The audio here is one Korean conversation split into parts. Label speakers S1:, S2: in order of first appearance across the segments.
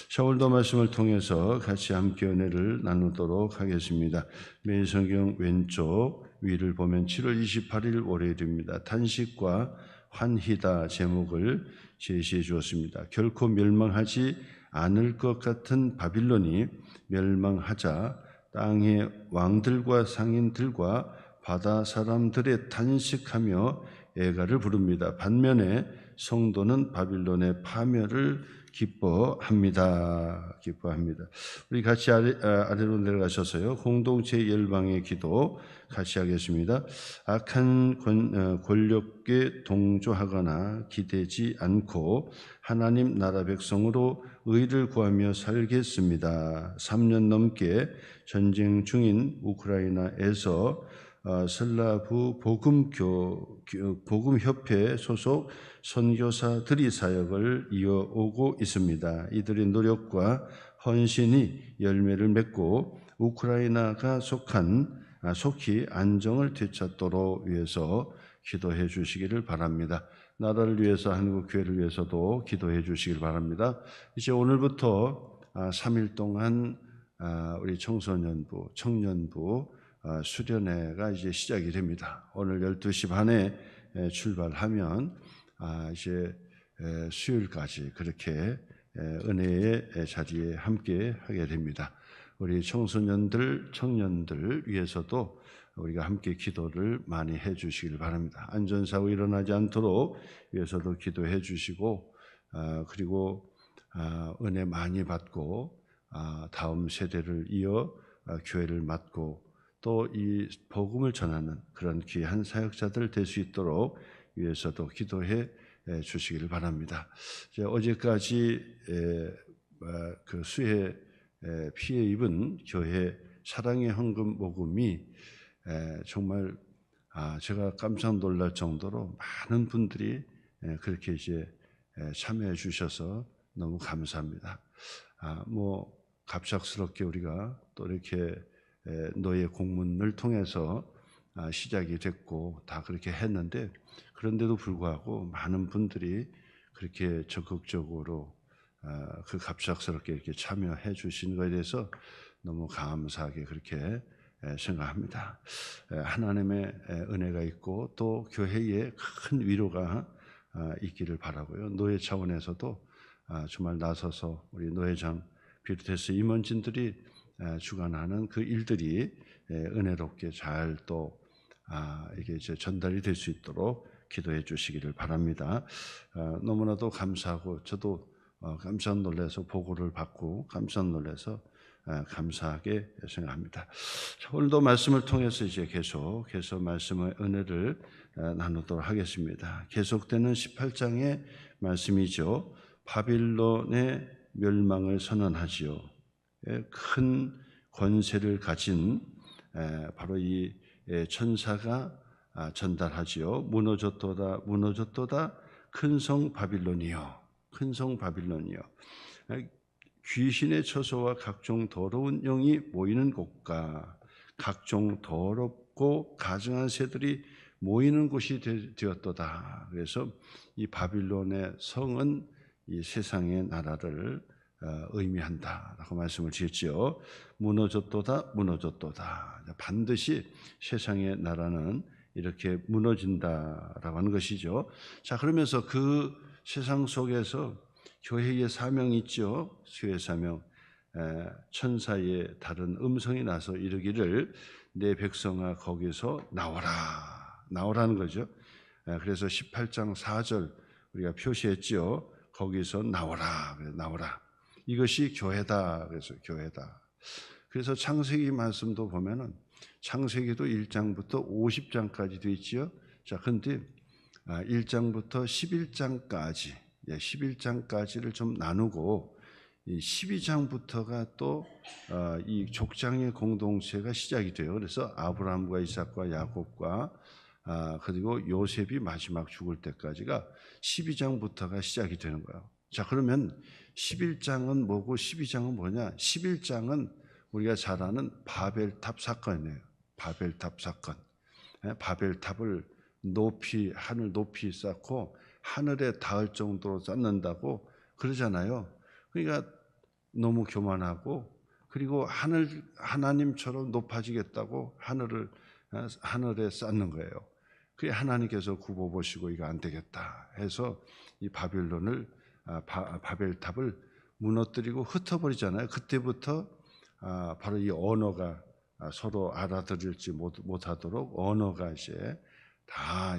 S1: 자, 오늘도 말씀을 통해서 같이 함께 은혜를 나누도록 하겠습니다. 매일 성경 왼쪽 위를 보면 7월 28일 월요일입니다. 탄식과 환희다 제목을 제시해 주었습니다. 결코 멸망하지 않을 것 같은 바빌론이 멸망하자 땅의 왕들과 상인들과 바다 사람들의 탄식하며 애가를 부릅니다. 반면에 성도는 바빌론의 파멸을 기뻐합니다. 우리 같이 아래로 내려가셔서요. 공동체 열방의 기도 같이 하겠습니다. 악한 권력에 동조하거나 기대지 않고 하나님 나라 백성으로 의를 구하며 살겠습니다. 3년 넘게 전쟁 중인 우크라이나에서 슬라브 복음협회 소속 선교사들이 사역을 이어오고 있습니다. 이들의 노력과 헌신이 열매를 맺고 우크라이나가 속히 안정을 되찾도록 위해서 기도해 주시기를 바랍니다. 나라를 위해서, 한국 교회를 위해서도 기도해 주시길 바랍니다. 이제 오늘부터 3일 동안 우리 청소년부, 청년부 수련회가 이제 시작이 됩니다. 오늘 12시 반에 출발하면 이제 수요일까지 그렇게 은혜의 자리에 함께 하게 됩니다. 우리 청소년들, 청년들 위해서도 우리가 함께 기도를 많이 해 주시길 바랍니다. 안전사고 일어나지 않도록 위해서도 기도해 주시고, 그리고 은혜 많이 받고 다음 세대를 이어 교회를 맡고 또 이 복음을 전하는 그런 귀한 사역자들 될 수 있도록 위해서도 기도해 주시기를 바랍니다. 어제까지 그 수해 피해 입은 교회 사랑의 헌금 모금이 정말 제가 깜짝 놀랄 정도로 많은 분들이 그렇게 이제 참여해 주셔서 너무 감사합니다. 뭐 갑작스럽게 우리가 또 이렇게 노예 공문을 통해서 시작이 됐고 다 그렇게 했는데, 그런데도 불구하고 많은 분들이 그렇게 적극적으로 그 갑작스럽게 이렇게 참여해 주신 것에 대해서 너무 감사하게 그렇게 생각합니다. 하나님의 은혜가 있고 또 교회에 큰 위로가 있기를 바라고요. 노예 차원에서도 정말 나서서 우리 노회장 비롯해서 임원진들이 주관하는 그 일들이 은혜롭게 잘 또 이게 이제 전달이 될 수 있도록 기도해 주시기를 바랍니다. 너무나도 감사하고 저도 깜짝 놀라서 보고를 받고 깜짝 놀라서 감사하게 생각합니다. 오늘도 말씀을 통해서 이제 계속해서 말씀의 은혜를 나누도록 하겠습니다. 계속되는 18장의 말씀이죠. 바빌론의 멸망을 선언하지요. 큰 권세를 가진 바로 이 천사가 전달하지요. 무너졌도다, 무너졌도다, 큰 성 바빌론이요, 큰 성 바빌론이요. 귀신의 처소와 각종 더러운 영이 모이는 곳과 각종 더럽고 가증한 새들이 모이는 곳이 되었도다. 그래서 이 바빌론의 성은 이 세상의 나라를 의미한다라고 말씀을 드렸지요. 무너졌도다, 무너졌도다. 반드시 세상의 나라는 이렇게 무너진다라고 하는 것이죠. 자, 그러면서 그 세상 속에서 교회의 사명이 있죠. 수의 사명. 천사의 다른 음성이 나서 이르기를 내 백성아 거기서 나오라. 나오라는 거죠. 그래서 18장 4절 우리가 표시했죠. 거기서 나오라. 나오라. 이것이 교회다. 그래서 교회다. 그래서 창세기 말씀도 보면은 창세기도 1장부터 50장까지 되어 있지요. 자, 근데 1장부터 11장까지 11장까지를 좀 나누고 12장부터가 또 이 족장의 공동체가 시작이 돼요. 그래서 아브라함과 이삭과 야곱과 그리고 요셉이 마지막 죽을 때까지가 12장부터가 시작이 되는 거예요. 자, 그러면 11장은 뭐고 12장은 뭐냐? 11장은 우리가 잘 아는 바벨탑 사건이에요. 바벨탑 사건. 바벨탑을 하늘 높이 쌓고 하늘에 닿을 정도로 쌓는다고 그러잖아요. 그러니까 너무 교만하고 그리고 하나님처럼 높아지겠다고 하늘에 쌓는 거예요. 그게 하나님께서 굽어보시고 이거 안 되겠다 해서 이 바벨탑을 무너뜨리고 흩어버리잖아요. 그때부터 바로 이 언어가 서로 알아들을지 못하도록 언어가 이제 다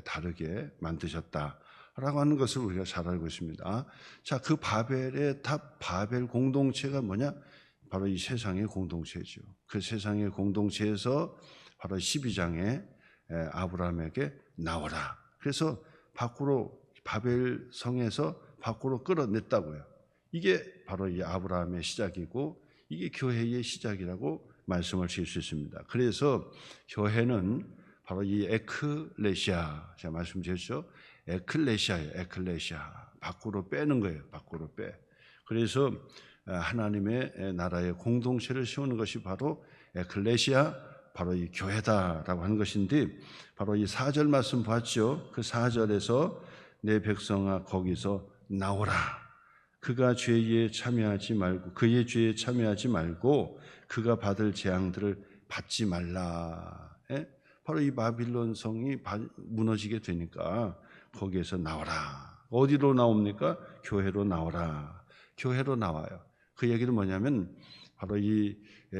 S1: 다르게 만드셨다라고 하는 것을 우리가 잘 알고 있습니다. 자, 그 바벨의 탑, 바벨 공동체가 뭐냐? 바로 이 세상의 공동체죠. 그 세상의 공동체에서 바로 12장에 아브라함에게 나오라. 그래서 밖으로 바벨 성에서 밖으로 끌어냈다고요. 이게 바로 이 아브라함의 시작이고 이게 교회의 시작이라고 말씀을 드릴 수 있습니다. 그래서 교회는 바로 이 에클레시아, 제가 말씀드렸죠. 에클레시아예요. 에클레시아. 밖으로 빼는 거예요. 밖으로 빼. 그래서 하나님의 나라의 공동체를 세우는 것이 바로 에클레시아, 바로 이 교회다라고 하는 것인데, 바로 이 4절 말씀 봤죠. 그 4절에서 내 백성아 거기서 나오라. 그가 죄에 참여하지 말고 그의 죄에 참여하지 말고 그가 받을 재앙들을 받지 말라. 바로 이 바빌론 성이 무너지게 되니까 거기에서 나오라. 어디로 나옵니까? 교회로 나오라. 교회로 나와요. 그 얘기는 뭐냐면 바로 이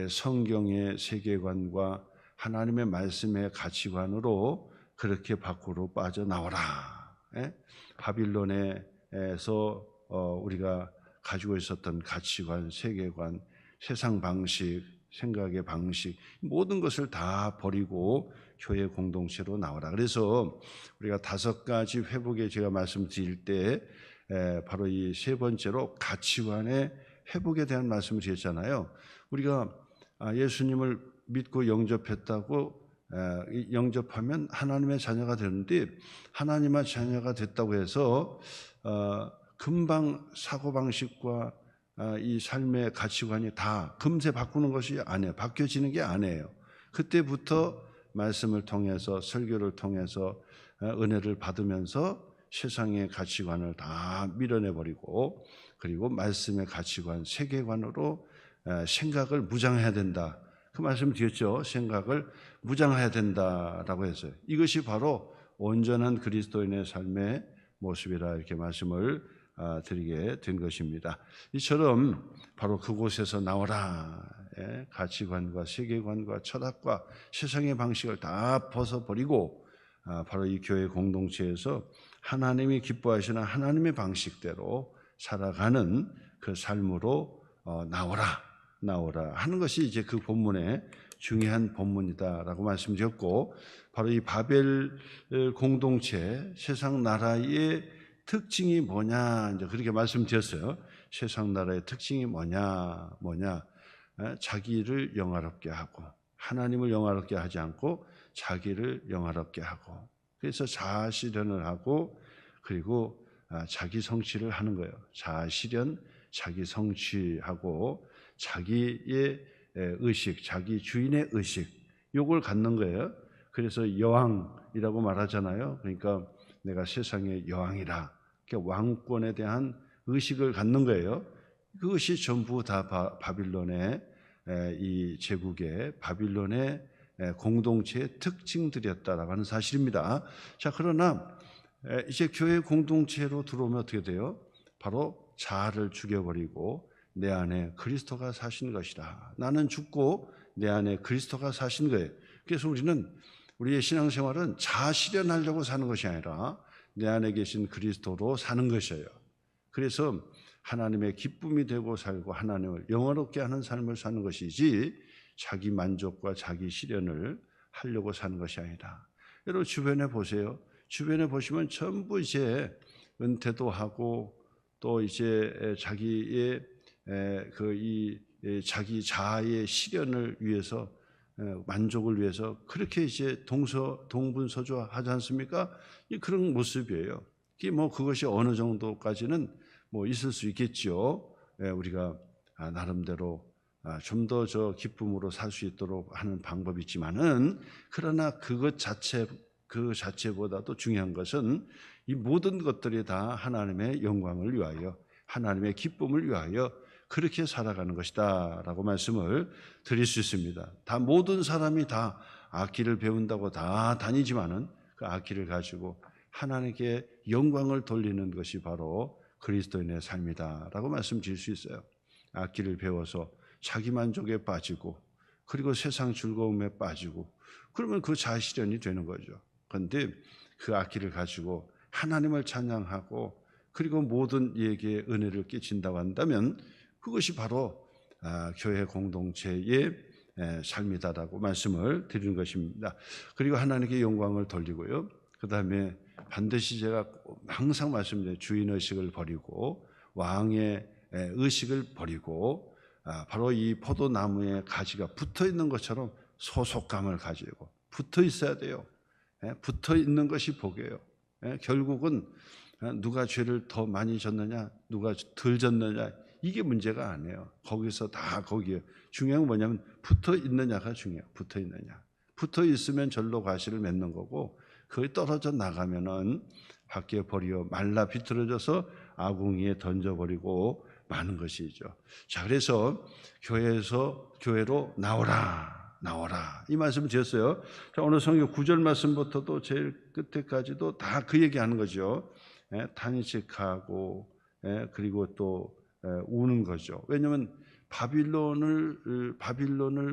S1: 성경의 세계관과 하나님의 말씀의 가치관으로 그렇게 밖으로 빠져나오라. 바빌론에서 우리가 가지고 있었던 가치관, 세계관, 세상 방식, 생각의 방식 모든 것을 다 버리고 교회 공동체로 나오라. 그래서 우리가 5가지 회복에 제가 말씀드릴 때 바로 이 세 번째로 가치관의 회복에 대한 말씀을 드렸잖아요. 우리가 예수님을 믿고 영접했다고 영접하면 하나님의 자녀가 되는데 하나님의 자녀가 됐다고 해서 금방 사고방식과 이 삶의 가치관이 다 금세 바꾸는 것이 아니에요. 바뀌어지는 게 아니에요. 그때부터 말씀을 통해서 설교를 통해서 은혜를 받으면서 세상의 가치관을 다 밀어내버리고 그리고 말씀의 가치관, 세계관으로 생각을 무장해야 된다. 그 말씀 드렸죠. 생각을 무장해야 된다라고 했어요. 이것이 바로 온전한 그리스도인의 삶의 모습이라 이렇게 말씀을 드리게 된 것입니다. 이처럼 바로 그곳에서 나오라. 가치관과 세계관과 철학과 세상의 방식을 다 벗어버리고 바로 이 교회 공동체에서 하나님이 기뻐하시는 하나님의 방식대로 살아가는 그 삶으로 나오라 하는 것이 이제 그 본문의 중요한 본문이다라고 말씀드렸고, 바로 이 바벨 공동체 세상 나라의 특징이 뭐냐 이제 그렇게 말씀드렸어요. 세상 나라의 특징이 뭐냐 자기를 영화롭게 하고 하나님을 영화롭게 하지 않고 자기를 영화롭게 하고 그래서 자아 실현을 하고 그리고 자기 성취를 하는 거예요. 자아 실현, 자기 성취하고 자기의 의식, 자기 주인의 의식 요걸 갖는 거예요. 그래서 여왕이라고 말하잖아요. 그러니까 내가 세상의 여왕이라 왕권에 대한 의식을 갖는 거예요. 그것이 전부 다 바빌론의 이 제국의 바빌론의 공동체의 특징들이었다라고 하는 사실입니다. 자, 그러나 이제 교회 공동체로 들어오면 어떻게 돼요? 바로 자아를 죽여버리고 내 안에 그리스도가 사신 것이라. 나는 죽고 내 안에 그리스도가 사신 거예요. 그래서 우리의 신앙생활은 자아 실현하려고 사는 것이 아니라 내 안에 계신 그리스도로 사는 것이에요. 그래서 하나님의 기쁨이 되고 살고 하나님을 영화롭게 하는 삶을 사는 것이지 자기 만족과 자기 실현을 하려고 사는 것이 아니라. 여러분 주변에 보세요. 주변에 보시면 전부 이제 은퇴도 하고 또 이제 자기의 자기 자아의 실현을 위해서 만족을 위해서 그렇게 이제 동분서주하지 않습니까? 그런 모습이에요. 그것이 어느 정도까지는 있을 수 있겠죠. 우리가 나름대로 좀 더 저 기쁨으로 살 수 있도록 하는 방법이 있지만은 그러나 그 자체보다도 중요한 것은 이 모든 것들이 다 하나님의 영광을 위하여 하나님의 기쁨을 위하여 그렇게 살아가는 것이다 라고 말씀을 드릴 수 있습니다. 다 모든 사람이 다 악기를 배운다고 다 다니지만은 그 악기를 가지고 하나님께 영광을 돌리는 것이 바로 그리스도인의 삶이다 라고 말씀드릴 수 있어요. 악기를 배워서 자기 만족에 빠지고 그리고 세상 즐거움에 빠지고 그러면 그 자아실현이 되는 거죠. 그런데 그 악기를 가지고 하나님을 찬양하고 그리고 모든 이에게 은혜를 끼친다고 한다면 그것이 바로 교회 공동체의 삶이다라고 말씀을 드리는 것입니다. 그리고 하나님께 영광을 돌리고요. 그 다음에 반드시 제가 항상 말씀드려요. 주인의식을 버리고 왕의 의식을 버리고 바로 이 포도나무에 가지가 붙어 있는 것처럼 소속감을 가지고 붙어 있어야 돼요. 붙어 있는 것이 복이에요. 결국은 누가 죄를 더 많이 졌느냐, 누가 덜 졌느냐 이게 문제가 아니에요. 거기서 다 거기에 중요한 건 뭐냐면 붙어 있느냐가 중요해요. 붙어 있느냐. 붙어 있으면 절로 과실을 맺는 거고 거기 떨어져 나가면은 밖에 버려 말라 비틀어져서 아궁이에 던져버리고 마는 것이죠. 자, 그래서 교회로 나오라 이 말씀을 드렸어요. 자, 오늘 성경 9절 말씀부터도 제일 끝에까지도 다 그 얘기하는 거죠. 탄식하고 그리고 또 우는 거죠. 왜냐하면 바빌론을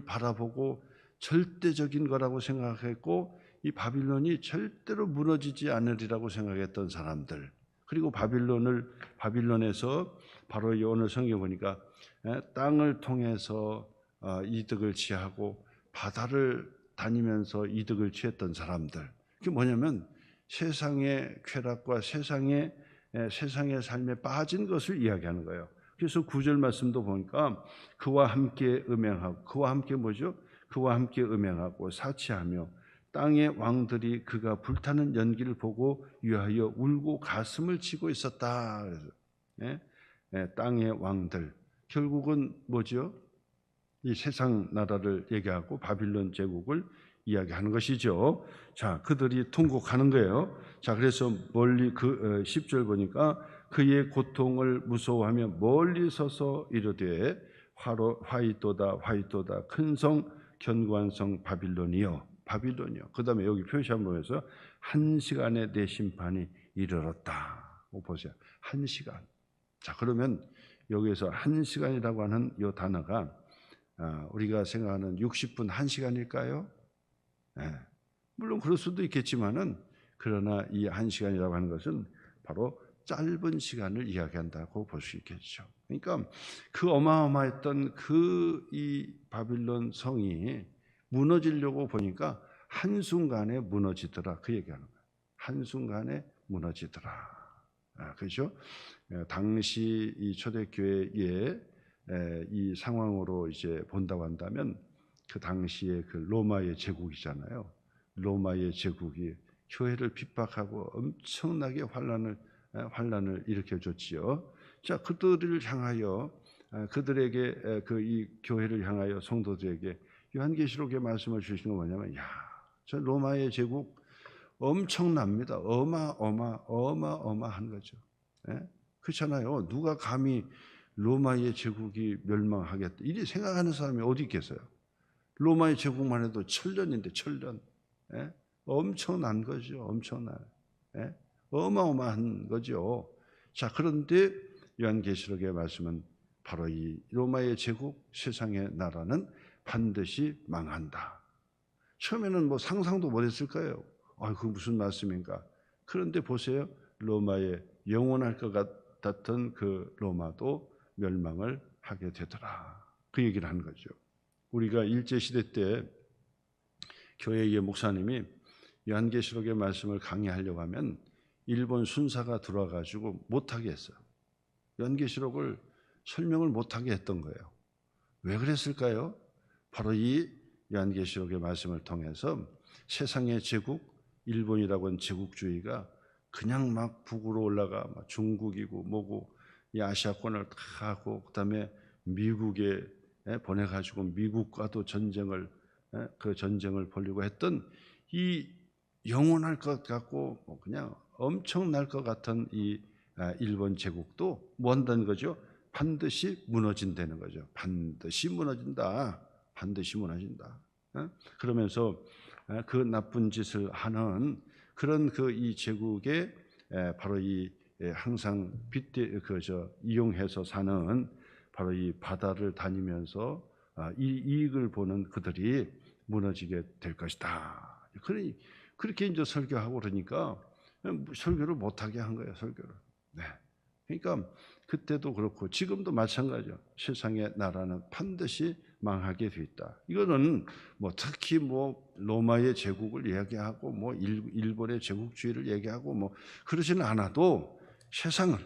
S1: 바라보고 절대적인 거라고 생각했고 이 바빌론이 절대로 무너지지 않으리라고 생각했던 사람들, 그리고 바빌론에서 바로 오늘 성경 보니까 땅을 통해서 이득을 취하고 바다를 다니면서 이득을 취했던 사람들, 그게 뭐냐면 세상의 쾌락과 세상의 삶에 빠진 것을 이야기하는 거예요. 그래서 9절 말씀도 보니까 그와 함께 음행하고, 그와 함께 뭐죠? 그와 함께 음행하고 사치하며 땅의 왕들이 그가 불타는 연기를 보고 위하여 울고 가슴을 치고 있었다. 그래서 땅의 왕들, 결국은 뭐죠? 이 세상 나라를 얘기하고 바빌론 제국을 이야기하는 것이죠. 자, 그들이 통곡하는 거예요. 자, 그래서 멀리 10절 보니까 그의 고통을 무서워하며 멀리 서서 이르되 화이토다 큰 성 견고한 성 바빌론이요. 그 다음에 여기 표시 한번 보면서 1시간에 내 심판이 이르렀다. 보세요. 1시간. 자, 그러면 여기에서 1시간이라고 하는 이 단어가 우리가 생각하는 60분 1시간일까요? 물론 그럴 수도 있겠지만은 그러나 이 1시간이라고 하는 것은 바로 짧은 시간을 이야기한다고 볼 수 있겠죠. 그러니까 그 어마어마했던 이 바빌론 성이 무너지려고 보니까 한순간에 무너지더라. 그 얘기하는 거예요. 한순간에 무너지더라. 그렇죠? 당시 이 초대교회의 이 상황으로 이제 본다고 한다면 그 당시에 그 로마의 제국이잖아요. 로마의 제국이 교회를 핍박하고 엄청나게 환란을 일으켜줬지요. 자, 그들을 향하여 그들에게 이 교회를 향하여 성도들에게 요한계시록의 말씀을 주신 건 뭐냐면, 저 로마의 제국 엄청납니다. 어마어마한 거죠. 그렇잖아요. 누가 감히 로마의 제국이 멸망하겠다 이리 생각하는 사람이 어디 있겠어요? 로마의 제국만 해도 천년인데 천년. 엄청난 거죠. 어마어마한 거죠. 자, 그런데 요한계시록의 말씀은 바로 이 로마의 제국, 세상의 나라는 반드시 망한다. 처음에는 뭐 상상도 못했을 거예요. 그게 무슨 말씀인가? 그런데 보세요. 로마의 영원할 것 같았던 그 로마도 멸망을 하게 되더라. 그 얘기를 하는 거죠. 우리가 일제시대 때 교회의 목사님이 요한계시록의 말씀을 강의하려고 하면 일본 순사가 들어와가지고 못하게 했어요. 요한계시록을 설명을 못하게 했던 거예요. 왜 그랬을까요? 바로 이 요한계시록의 말씀을 통해서 세상의 제국, 일본이라고 하는 제국주의가 그냥 막 북으로 올라가 막 중국이고 뭐고 이 아시아권을 다 하고 그다음에 미국에 보내가지고 미국과도 전쟁을 벌이고 했던 이 영원할 것 같고 그냥 엄청날 것 같은 이 일본 제국도 뭐 한다는 거죠? 반드시 무너진다는 거죠. 반드시 무너진다. 반드시 무너진다. 그러면서 그 나쁜 짓을 하는 그런 그 이 제국에 바로 이 항상 빗대 이용해서 사는 바로 이 바다를 다니면서 이 이익을 보는 그들이 무너지게 될 것이다. 그렇게 이제 설교하고 그러니까 설교를 못하게 한 거예요. 설교를. 네. 그러니까 그때도 그렇고 지금도 마찬가지죠. 세상의 나라는 반드시 망하게 돼 있다. 이거는 뭐 특히 뭐 로마의 제국을 얘기하고 뭐 일본의 제국주의를 얘기하고 뭐 그러지는 않아도 세상을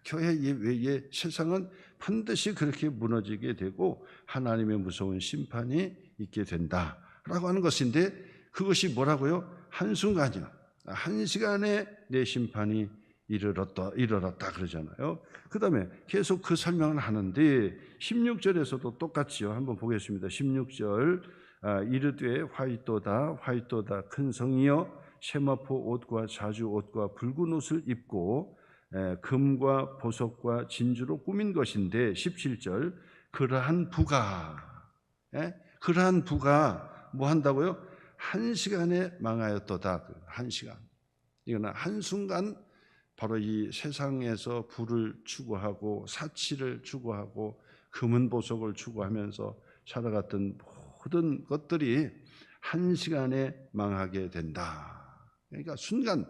S1: 교회 외의 세상은 반드시 그렇게 무너지게 되고 하나님의 무서운 심판이 있게 된다라고 하는 것인데 그것이 뭐라고요? 한순간이요. 한 시간에 내 심판이 이르렀다 그러잖아요. 그 다음에 계속 그 설명을 하는데 16절에서도 똑같이요. 한번 보겠습니다. 16절 이르되 화이토다 큰 성이여 세마포 옷과 자주 옷과 붉은 옷을 입고 금과 보석과 진주로 꾸민 것인데 17절 그러한 부가 뭐 한다고요? 한 시간에 망하였도다. 한 시간. 이거는 한순간 바로 이 세상에서 부를 추구하고 사치를 추구하고 금은 보석을 추구하면서 살아갔던 모든 것들이 한 시간에 망하게 된다. 그러니까 순간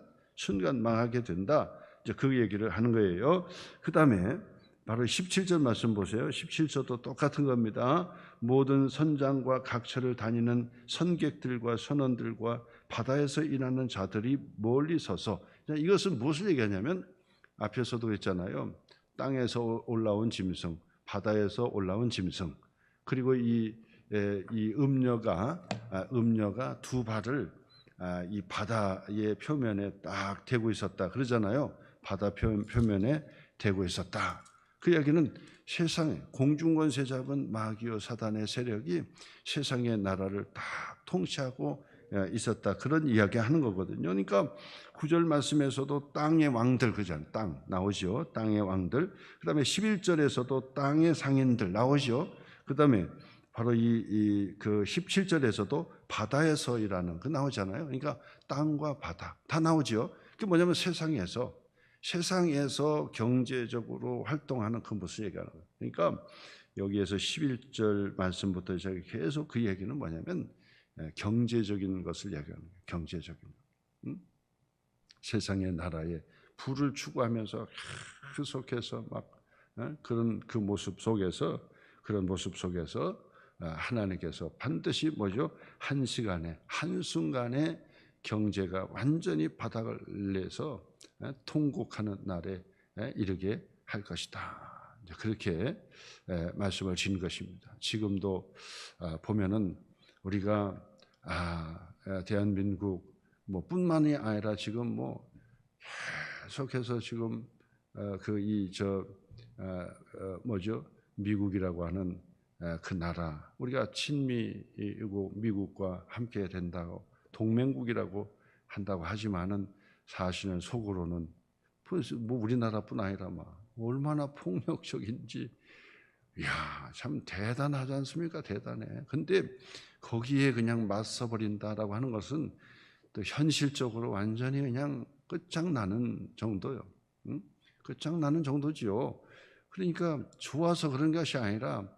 S1: 망하게 된다. 이제 그 얘기를 하는 거예요. 그 다음에 바로 17절 말씀 보세요. 17절도 똑같은 겁니다. 모든 선장과 각처를 다니는 선객들과 선원들과 바다에서 일하는 자들이 멀리 서서 이것은 무엇을 얘기하냐면 앞에서도 했잖아요. 땅에서 올라온 짐승, 바다에서 올라온 짐승, 그리고 이 음녀가 두 발을 이 바다의 표면에 딱 대고 있었다 그러잖아요. 바다 표면에 대고 있었다. 그 이야기는 세상에 공중권세 잡은 마귀와 사단의 세력이 세상의 나라를 다 통치하고 있었다. 그런 이야기 하는 거거든요. 그러니까 9절 말씀에서도 땅의 왕들 그잖아요. 땅 나오죠. 땅의 왕들. 그다음에 11절에서도 땅의 상인들 나오죠. 그다음에 바로 그 17절에서도 바다에서 일하는 그 나오잖아요. 그러니까 땅과 바다 다 나오죠. 그게 뭐냐면 세상에서 경제적으로 활동하는 그 모습을 얘기하는 거예요. 그러니까 여기에서 11절 말씀부터 계속 그 얘기는 뭐냐면 경제적인 것을 얘기하는 거예요. 경제적인 것. 세상의 나라에 부를 추구하면서 계속해서 막 그런 그 모습 속에서 하나님께서 반드시 뭐죠? 한 시간에 한순간에 경제가 완전히 바닥을 내서 통곡하는 날에 이르게 할 것이다. 그렇게 말씀을 드린 것입니다. 지금도 보면은 우리가 대한민국 뿐만이 아니라 지금 뭐 계속해서 지금 미국이라고 하는 그 나라 우리가 친미이고 미국과 함께 된다고 동맹국이라고 한다고 하지만은 사실은 속으로는 뭐 우리나라뿐 아니라 얼마나 폭력적인지 참 대단하지 않습니까? 대단해. 근데 거기에 그냥 맞서버린다라고 하는 것은 또 현실적으로 완전히 그냥 끝장나는 정도요. 끝장나는 정도지요. 그러니까 좋아서 그런 것이 아니라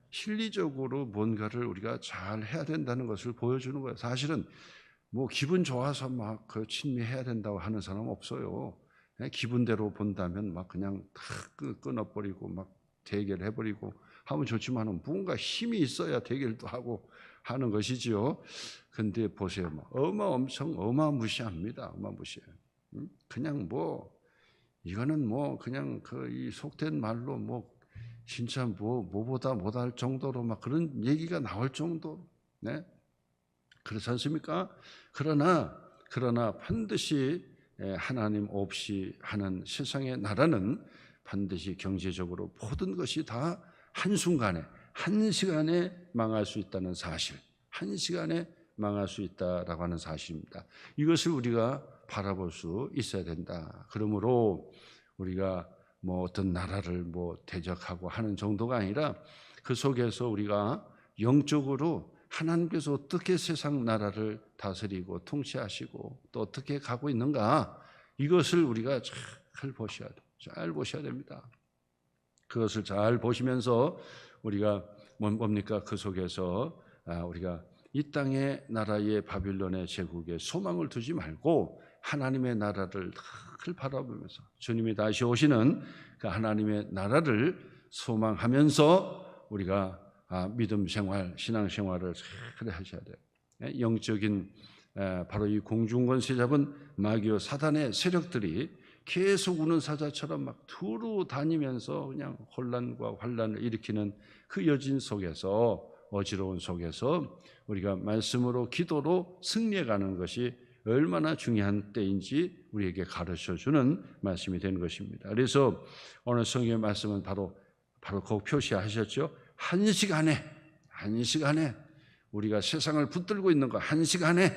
S1: 실리적으로 뭔가를 우리가 잘 해야 된다는 것을 보여주는 거예요. 사실은 뭐 기분 좋아서 막 그 친미해야 된다고 하는 사람 없어요. 기분대로 본다면 막 그냥 다 끊어버리고 막 대결해버리고 하면 좋지만은 뭔가 힘이 있어야 대결도 하고 하는 것이지요. 근데 보세요, 엄청 어마무시합니다. 어마무시해. 그냥 이거는 그냥 이 속된 말로 진짜 뭐보다 못할 정도로 막 그런 얘기가 나올 정도, 네? 그렇지 않습니까? 그러나 반드시 하나님 없이 하는 세상의 나라는 반드시 경제적으로 모든 것이 다 한순간에, 한 시간에 망할 수 있다는 사실, 한 시간에 망할 수 있다라고 하는 사실입니다. 이것을 우리가 바라볼 수 있어야 된다. 그러므로 우리가 뭐 어떤 나라를 뭐 대적하고 하는 정도가 아니라 그 속에서 우리가 영적으로 하나님께서 어떻게 세상 나라를 다스리고 통치하시고 또 어떻게 가고 있는가, 이것을 우리가 잘 보셔야 됩니다. 그것을 잘 보시면서 우리가 뭡니까? 그 속에서 우리가 이 땅의 나라의 바빌론의 제국에 소망을 두지 말고 하나님의 나라를 늘 바라보면서 주님이 다시 오시는 그 하나님의 나라를 소망하면서 우리가 믿음 생활, 신앙 생활을 잘 하셔야 돼요. 영적인 바로 이 공중권세 잡은 마귀와 사단의 세력들이 계속 우는 사자처럼 막 두루 다니면서 그냥 혼란과 환란을 일으키는 그 여진 속에서, 어지러운 속에서 우리가 말씀으로 기도로 승리해가는 것이 얼마나 중요한 때인지 우리에게 가르쳐주는 말씀이 되는 것입니다. 그래서 오늘 성경의 말씀은 바로 그 표시하셨죠. 한 시간에 우리가 세상을 붙들고 있는 거, 한 시간에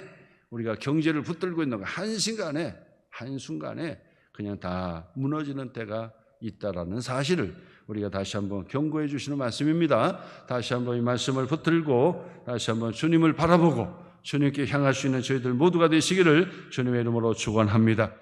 S1: 우리가 경제를 붙들고 있는 거, 한 시간에, 한순간에 그냥 다 무너지는 때가 있다라는 사실을 우리가 다시 한번 경고해 주시는 말씀입니다. 다시 한번 이 말씀을 붙들고 다시 한번 주님을 바라보고 주님께 향할 수 있는 저희들 모두가 되시기를 주님의 이름으로 축원합니다.